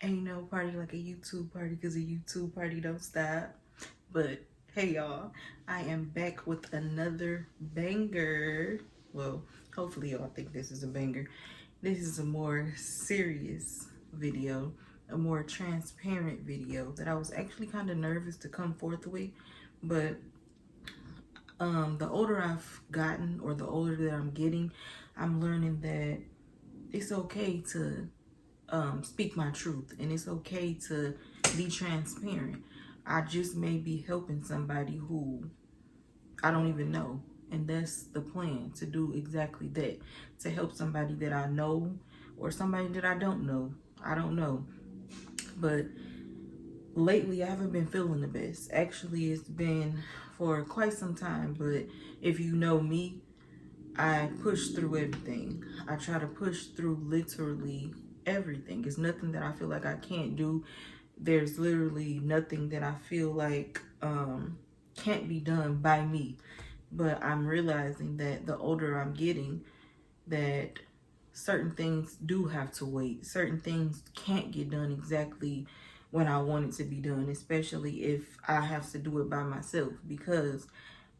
Ain't no party like a YouTube party because a YouTube party don't stop. But hey y'all, I am back with another banger. Well, hopefully y'all think this is a banger. This is a more serious video, a more transparent video that I was actually kind of nervous to come forth with. But the older I've gotten, or the older that I'm getting, I'm learning that it's okay to speak my truth, and it's okay to be transparent. I just may be helping somebody who I don't even know, and that's the plan, to do exactly that, to help somebody that I know or somebody that I don't know. I don't know, but lately I haven't been feeling the best. Actually, it's been for quite some time, but if you know me, I push through everything. I try to push through literally everything. It's nothing that I feel like I can't do. There's literally nothing that I feel like can't be done by me. But I'm realizing that the older I'm getting, that certain things do have to wait. Certain things can't get done exactly when I want it to be done, especially if I have to do it by myself, because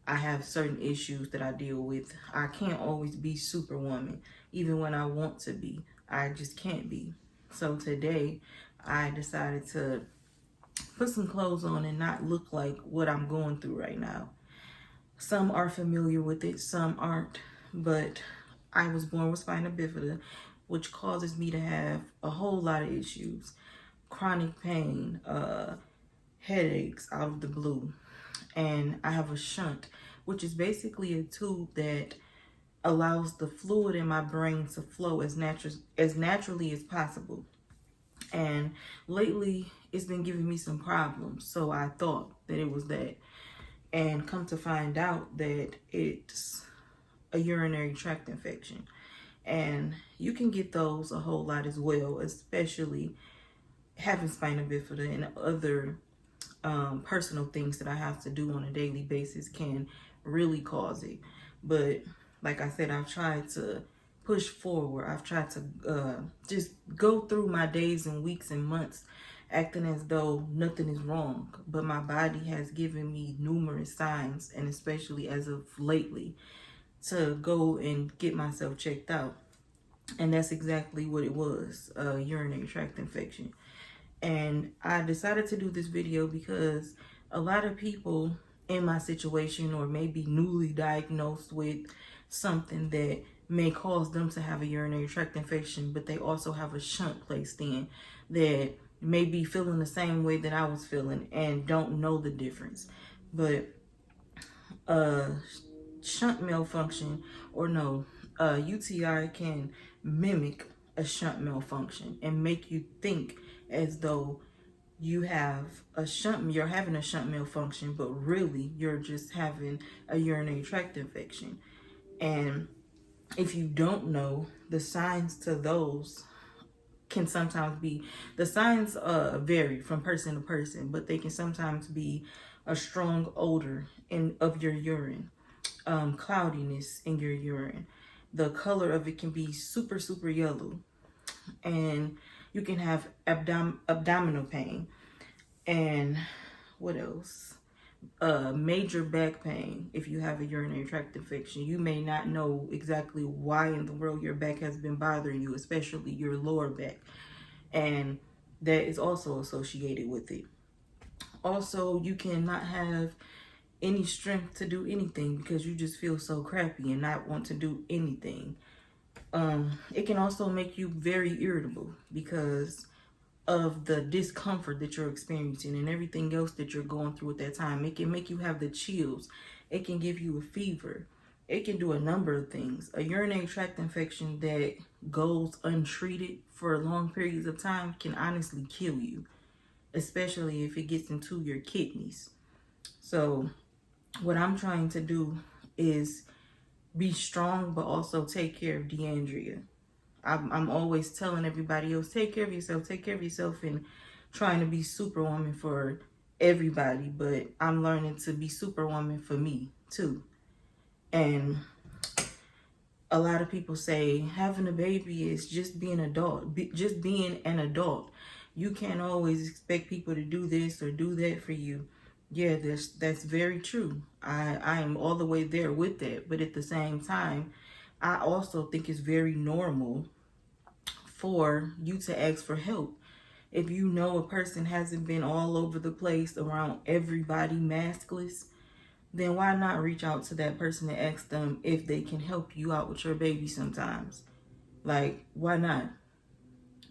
I have certain issues that I deal with. I can't always be superwoman, even when I want to be. I just can't be. So today, I decided to put some clothes on and not look like what I'm going through right now. Some are familiar with it, some aren't, but I was born with spina bifida, which causes me to have a whole lot of issues. Chronic pain, headaches out of the blue, and I have a shunt, which is basically a tube that allows the fluid in my brain to flow as naturally as possible. And lately, it's been giving me some problems, so I thought that it was that, and come to find out that it's a urinary tract infection. And you can get those a whole lot as well, especially having spina bifida and other personal things that I have to do on a daily basis can really cause it. But like I said, I've tried to push forward. I've tried to just go through my days and weeks and months acting as though nothing is wrong. But my body has given me numerous signs, and especially as of lately, to go and get myself checked out. And that's exactly what it was, a urinary tract infection. And I decided to do this video because a lot of people in my situation, or maybe newly diagnosed with something that may cause them to have a urinary tract infection, but they also have a shunt placed in, that may be feeling the same way that I was feeling and don't know the difference. But shunt malfunction, or no, UTI can mimic a shunt malfunction and make you think as though you're having a shunt malfunction, but really you're just having a urinary tract infection. And if you don't know, the signs to those can sometimes be, the signs vary from person to person, but they can sometimes be a strong odor of your urine, cloudiness in your urine. The color of it can be super, super yellow. And you can have abdominal pain. And what else? Major back pain if you have a urinary tract infection. You may not know exactly why in the world your back has been bothering you, especially your lower back. And that is also associated with it. Also, you cannot have any strength to do anything because you just feel so crappy and not want to do anything. It can also make you very irritable because of the discomfort that you're experiencing and everything else that you're going through at that time. It can make you have the chills. It can give you a fever. It can do a number of things. A urinary tract infection that goes untreated for long periods of time can honestly kill you, especially if it gets into your kidneys. So what I'm trying to do is be strong, but also take care of DeAndrea. I'm always telling everybody else, take care of yourself, and trying to be superwoman for everybody. But I'm learning to be superwoman for me too. And a lot of people say having a baby is just being an adult. you can't always expect people to do this or do that for you. Yeah, that's very true. I am all the way there with that. But at the same time, I also think it's very normal for you to ask for help. If you know a person hasn't been all over the place around everybody maskless, then why not reach out to that person and ask them if they can help you out with your baby sometimes? Like, why not?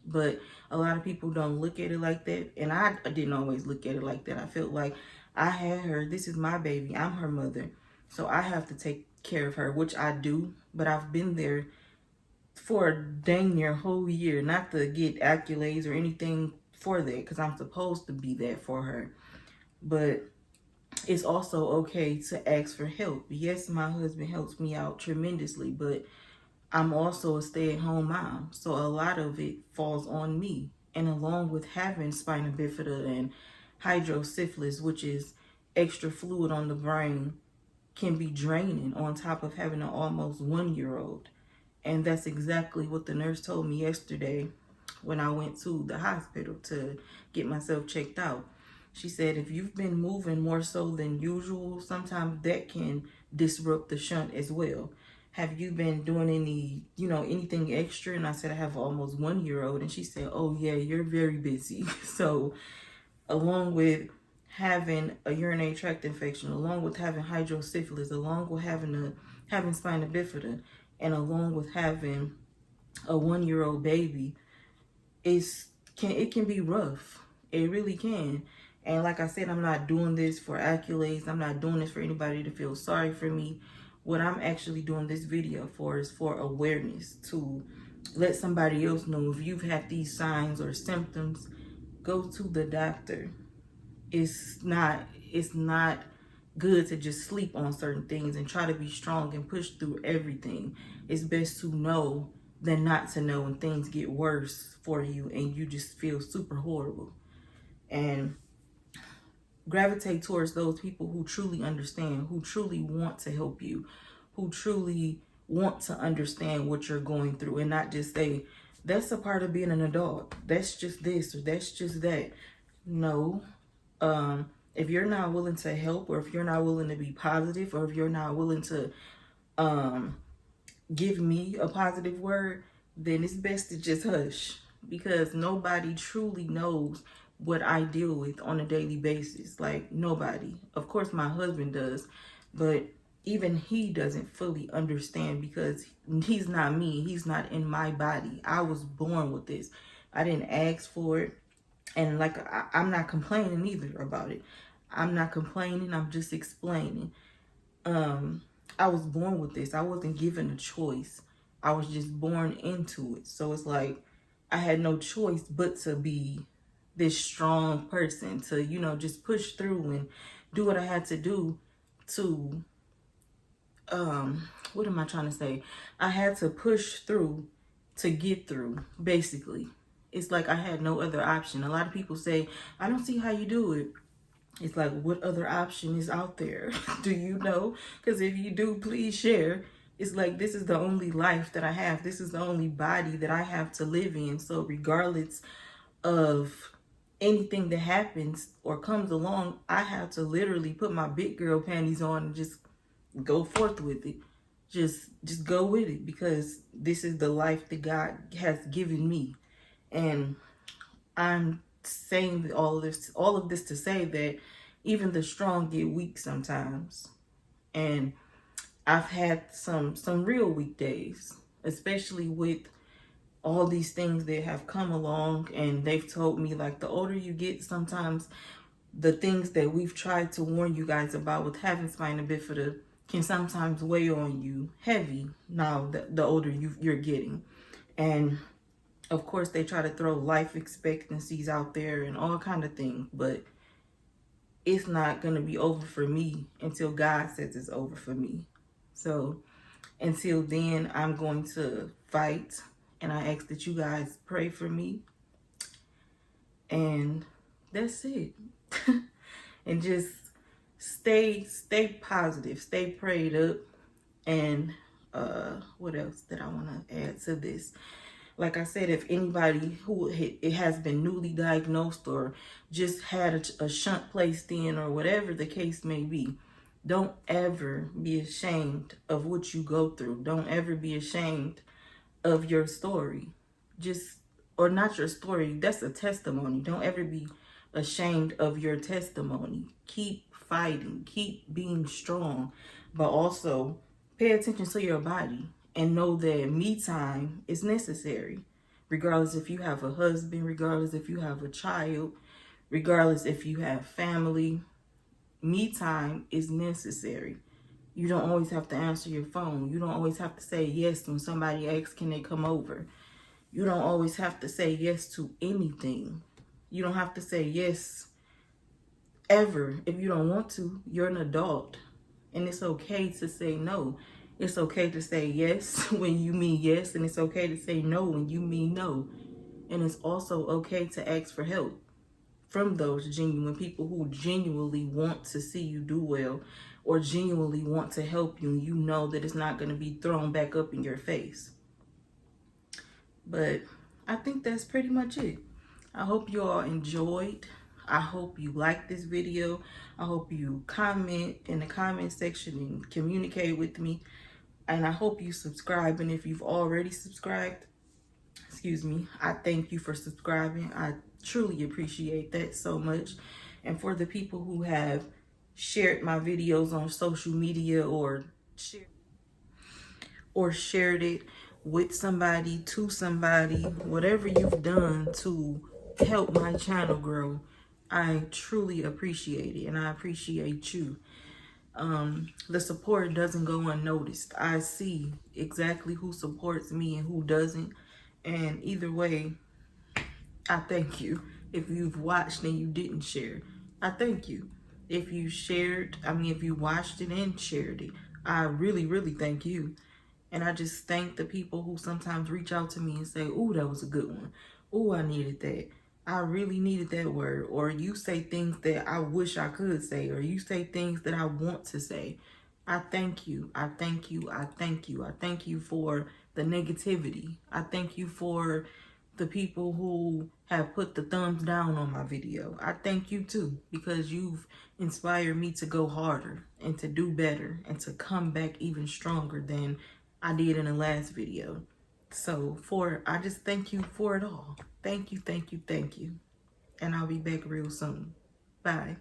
But a lot of people don't look at it like that. And I didn't always look at it like that. I felt like I had her. This is my baby. I'm her mother. So I have to take care of her, which I do. But I've been there for a dang near whole year. Not to get accolades or anything for that, because I'm supposed to be there for her. But it's also okay to ask for help. Yes, my husband helps me out tremendously, but I'm also a stay-at-home mom, so a lot of it falls on me. And along with having spina bifida and hydrocephalus, which is extra fluid on the brain, can be draining on top of having an almost 1-year-old. And that's exactly what the nurse told me yesterday when I went to the hospital to get myself checked out. She said, if you've been moving more so than usual, sometimes that can disrupt the shunt as well. Have you been doing anything extra? And I said, I have almost 1-year-old. And she said, oh yeah, you're very busy. So along with having a urinary tract infection, along with having hydrocephalus, along with having spina bifida, and along with having a 1-year-old baby, it can be rough. It really can. And like I said, I'm not doing this for accolades. I'm not doing this for anybody to feel sorry for me. What I'm actually doing this video for is for awareness, to let somebody else know if you've had these signs or symptoms, go to the doctor. It's not good to just sleep on certain things and try to be strong and push through everything. It's best to know than not to know when things get worse for you and you just feel super horrible. And gravitate towards those people who truly understand, who truly want to help you, who truly want to understand what you're going through, and not just say, that's a part of being an adult. That's just this or that's just that. No. If you're not willing to help, or if you're not willing to be positive, or if you're not willing to give me a positive word, then it's best to just hush, because nobody truly knows what I deal with on a daily basis. Like, nobody. Of course my husband does, but even he doesn't fully understand, because he's not me. He's not in my body. I was born with this. I didn't ask for it. And like, I'm not complaining either about it. I'm not complaining. I'm just explaining. I was born with this. I wasn't given a choice. I was just born into it. So it's like, I had no choice but to be this strong person, to, just push through and do what I had to do to, what am I trying to say? I had to push through to get through, basically. It's like I had no other option. A lot of people say, I don't see how you do it. It's like, what other option is out there? Do you know? Because if you do, please share. It's like, this is the only life that I have. This is the only body that I have to live in. So regardless of anything that happens or comes along, I have to literally put my big girl panties on and just go forth with it. Just go with it, because this is the life that God has given me. And I'm saying all of this to say that even the strong get weak sometimes. And I've had some real weak days, especially with all these things that have come along. And they've told me, like, the older you get, sometimes the things that we've tried to warn you guys about with having spina bifida can sometimes weigh on you heavy now the older you're getting. And of course, they try to throw life expectancies out there and all kind of things, but it's not going to be over for me until God says it's over for me. So until then, I'm going to fight, and I ask that you guys pray for me. And that's it. And just stay positive, stay prayed up. And what else did I want to add to this? Like I said, if anybody who it has been newly diagnosed or just had a shunt placed in or whatever the case may be, don't ever be ashamed of what you go through. Don't ever be ashamed of your story. Just, or not your story, that's a testimony. Don't ever be ashamed of your testimony. Keep fighting, keep being strong, but also pay attention to your body and know that me time is necessary. Regardless if you have a husband, regardless if you have a child, regardless if you have family, me time is necessary. You don't always have to answer your phone. You don't always have to say yes when somebody asks, can they come over? You don't always have to say yes to anything. You don't have to say yes ever if you don't want to. You're an adult, and it's okay to say no. It's okay to say yes when you mean yes, and it's okay to say no when you mean no. And it's also okay to ask for help from those genuine people who genuinely want to see you do well or genuinely want to help you, and you know that it's not going to be thrown back up in your face. But I think that's pretty much it. I hope you all enjoyed. I hope you like this video. I hope you comment in the comment section and communicate with me. And I hope you subscribe. And if you've already subscribed, excuse me, I thank you for subscribing. I truly appreciate that so much. And for the people who have shared my videos on social media or shared it with somebody, to somebody, whatever you've done to help my channel grow, I truly appreciate it, and I appreciate you. The support doesn't go unnoticed. I see exactly who supports me and who doesn't, and either way, I thank you. If you've watched and you didn't share, I thank you. If you shared, if you watched it and shared it, I really, really thank you. And I just thank the people who sometimes reach out to me and say, "Ooh, that was a good one. Ooh, I needed that. I really needed that word." Or you say things that I wish I could say, or you say things that I want to say. I thank you. I thank you. I thank you. I thank you for the negativity. I thank you for the people who have put the thumbs down on my video. I thank you too, because you've inspired me to go harder and to do better and to come back even stronger than I did in the last video. So I just thank you for it all. Thank you, thank you, thank you. And I'll be back real soon. Bye.